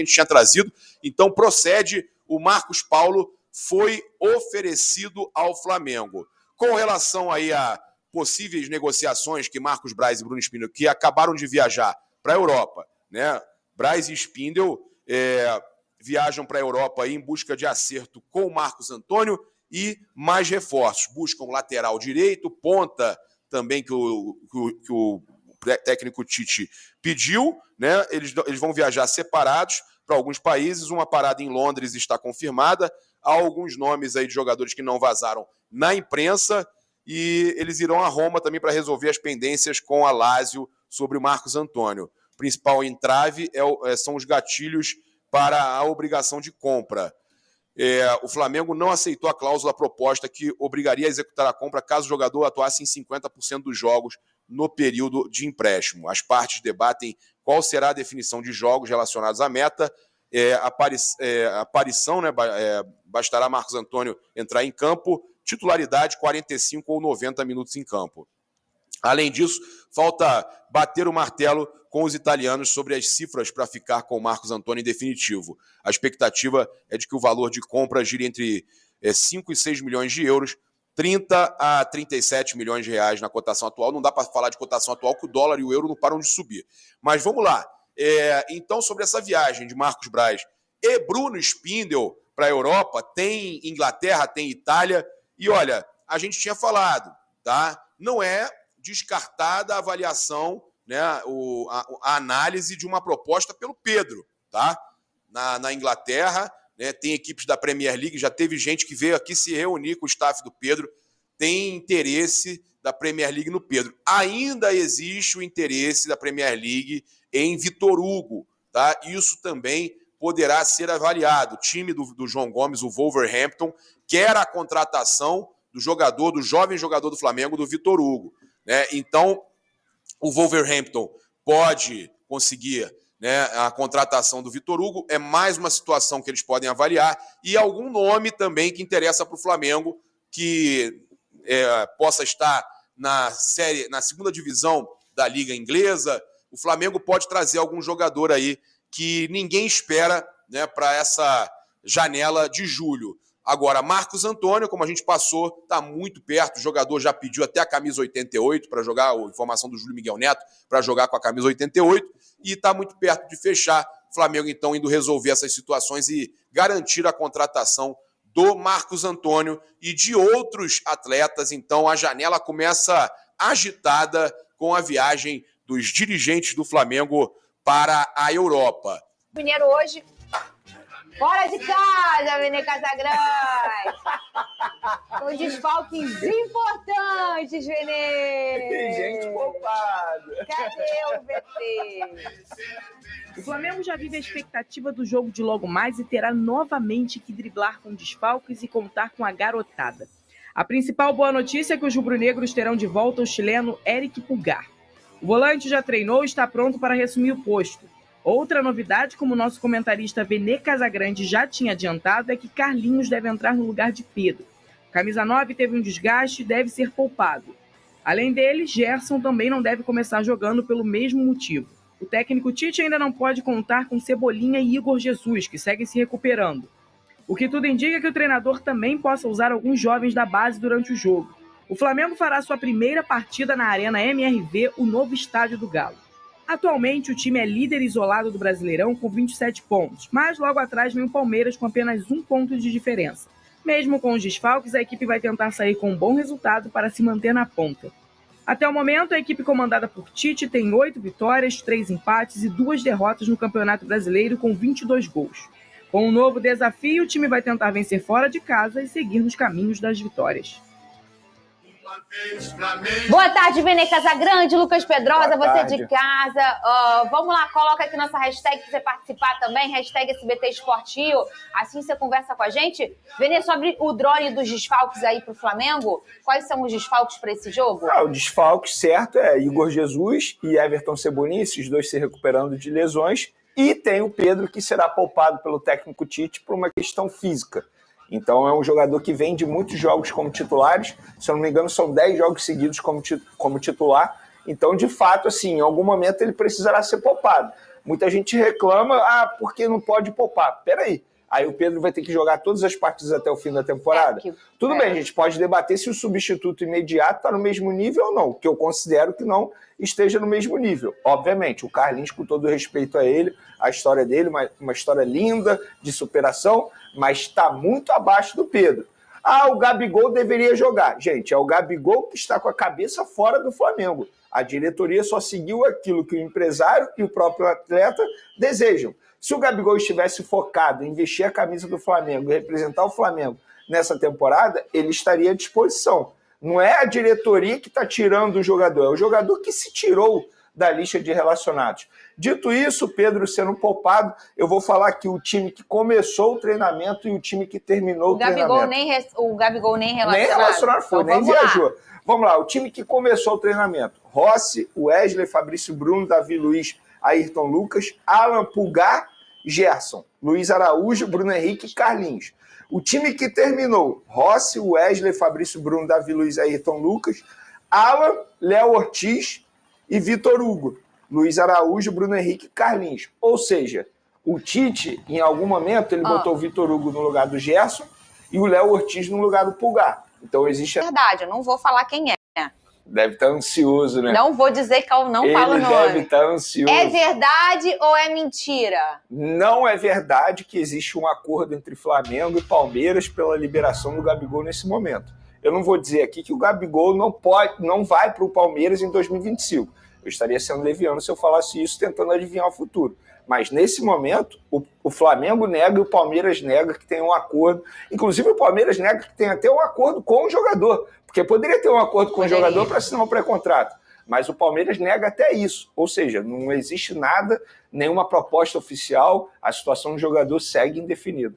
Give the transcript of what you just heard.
a gente tinha trazido. Então procede, o Marcos Paulo foi oferecido ao Flamengo. Com relação aí a possíveis negociações que Marcos Braz e Bruno Spindel, que acabaram de viajar para a Europa, né? Braz e Spindel viajam para a Europa aí em busca de acerto com o Marcos Antônio e mais reforços. Buscam lateral direito, ponta também que o técnico Tite pediu, né? Eles vão viajar separados para alguns países. Uma parada em Londres está confirmada. Há alguns nomes aí de jogadores que não vazaram na imprensa e eles irão a Roma também para resolver as pendências com a Lazio sobre o Marcos Antônio. O principal entrave são os gatilhos para a obrigação de compra. O Flamengo não aceitou a cláusula proposta que obrigaria a executar a compra caso o jogador atuasse em 50% dos jogos no período de empréstimo. As partes debatem qual será a definição de jogos relacionados à meta. Aparição, né? Bastará Marcos Antônio entrar em campo, titularidade 45 ou 90 minutos em campo. Além disso, falta bater o martelo com os italianos sobre as cifras para ficar com o Marcos Antônio em definitivo. A expectativa é de que o valor de compra gire entre 5 e 6 milhões de euros, 30 a 37 milhões de reais na cotação atual. Não dá para falar de cotação atual, que o dólar e o euro não param de subir. Mas vamos lá. Então, sobre essa viagem de Marcos Braz e Bruno Spindel para a Europa, tem Inglaterra, tem Itália, e olha, a gente tinha falado, tá? Não é descartada a avaliação, né, a análise de uma proposta pelo Pedro, tá? Na Inglaterra, né, tem equipes da Premier League, já teve gente que veio aqui se reunir com o staff do Pedro, tem interesse da Premier League no Pedro. Ainda existe o interesse da Premier League em Vitor Hugo, tá? Isso também poderá ser avaliado. O time do João Gomes, o Wolverhampton, quer a contratação do jovem jogador do Flamengo, do Vitor Hugo, né? Então, o Wolverhampton pode conseguir, né, a contratação do Vitor Hugo. É mais uma situação que eles podem avaliar. E algum nome também que interessa para o Flamengo, que possa estar na segunda divisão da Liga Inglesa. O Flamengo pode trazer algum jogador aí que ninguém espera, né, para essa janela de julho. Agora, Marcos Antônio, como a gente passou, está muito perto. O jogador já pediu até a camisa 88 para jogar, a informação do Júlio Miguel Neto, para jogar com a camisa 88, e está muito perto de fechar. O Flamengo, então, indo resolver essas situações e garantir a contratação do Marcos Antônio e de outros atletas. Então, a janela começa agitada com a viagem dos dirigentes do Flamengo para a Europa. Mineiro hoje, fora de casa, Vene Casagrande! Com desfalques importantes, Vene! Tem gente poupada! Cadê o VT? O Flamengo já vive a expectativa do jogo de logo mais e terá novamente que driblar com desfalques e contar com a garotada. A principal boa notícia é que os rubro-negros terão de volta o chileno Eric Pulgar. O volante já treinou e está pronto para reassumir o posto. Outra novidade, como o nosso comentarista Vene Casagrande já tinha adiantado, é que Carlinhos deve entrar no lugar de Pedro. Camisa 9 teve um desgaste e deve ser poupado. Além dele, Gerson também não deve começar jogando pelo mesmo motivo. O técnico Tite ainda não pode contar com Cebolinha e Igor Jesus, que seguem se recuperando. O que tudo indica é que o treinador também possa usar alguns jovens da base durante o jogo. O Flamengo fará sua primeira partida na Arena MRV, o novo estádio do Galo. Atualmente, o time é líder isolado do Brasileirão com 27 pontos, mas logo atrás vem o Palmeiras com apenas 1 ponto de diferença. Mesmo com os desfalques, a equipe vai tentar sair com um bom resultado para se manter na ponta. Até o momento, a equipe comandada por Tite tem 8 vitórias, 3 empates e 2 derrotas no Campeonato Brasileiro com 22 gols. Com um novo desafio, o time vai tentar vencer fora de casa e seguir nos caminhos das vitórias. Boa tarde, Vene Casagrande, Lucas Pedrosa, você de casa. Vamos lá, coloca aqui nossa hashtag para você participar também, hashtag SBT Esporte Rio. Assim você conversa com a gente. Vene, sobre o drone dos desfalques aí pro Flamengo, quais são os desfalques para esse jogo? O desfalque certo é Igor Jesus e Everton Cebolinha, esses dois se recuperando de lesões. E tem o Pedro, que será poupado pelo técnico Tite por uma questão física. Então é um jogador que vem de muitos jogos como titulares, se eu não me engano são 10 jogos seguidos como titular, então de fato assim, em algum momento ele precisará ser poupado. Muita gente reclama, porque não pode poupar. Peraí. Aí o Pedro vai ter que jogar todas as partidas até o fim da temporada? Tudo bem, a gente pode debater se o substituto imediato está no mesmo nível ou não, que eu considero que não esteja no mesmo nível. Obviamente, o Carlinhos, com todo respeito a ele, a história dele, uma história linda de superação, mas está muito abaixo do Pedro. O Gabigol deveria jogar. Gente, é o Gabigol que está com a cabeça fora do Flamengo. A diretoria só seguiu aquilo que o empresário e o próprio atleta desejam. Se o Gabigol estivesse focado em vestir a camisa do Flamengo e representar o Flamengo nessa temporada, ele estaria à disposição. Não é a diretoria que está tirando o jogador, é o jogador que se tirou da lista de relacionados. Dito isso, Pedro sendo poupado, eu vou falar aqui o time que começou o treinamento e o time que terminou o treinamento. O Gabigol nem relacionado. Nem relacionado foi, então, nem viajou. Vamos lá, o time que começou o treinamento. Rossi, Wesley, Fabrício Bruno, Davi Luiz, Ayrton Lucas, Alan Pulgar, Gerson, Luiz Araújo, Bruno Henrique e Carlinhos. O time que terminou, Rossi, Wesley, Fabrício Bruno, Davi Luiz, Ayrton Lucas, Alan, Léo Ortiz e Vitor Hugo. Luiz Araújo, Bruno Henrique e Carlinhos. Ou seja, o Tite, em algum momento, ele botou o Vitor Hugo no lugar do Gerson e o Léo Ortiz no lugar do Pulgar. Então existe... Verdade, eu não vou falar quem é. Deve estar ansioso, né? Não vou dizer que eu não falo o nome. Ele deve estar ansioso. É verdade ou é mentira? Não é verdade que existe um acordo entre Flamengo e Palmeiras pela liberação do Gabigol nesse momento. Eu não vou dizer aqui que o Gabigol não vai para o Palmeiras em 2025. Eu estaria sendo leviano se eu falasse isso tentando adivinhar o futuro. Mas nesse momento, o Flamengo nega e o Palmeiras nega que tem um acordo. Inclusive o Palmeiras nega que tem até um acordo com o jogador. Porque poderia ter um acordo com o jogador para assinar um pré-contrato. Mas o Palmeiras nega até isso. Ou seja, não existe nada, nenhuma proposta oficial, a situação do jogador segue indefinida.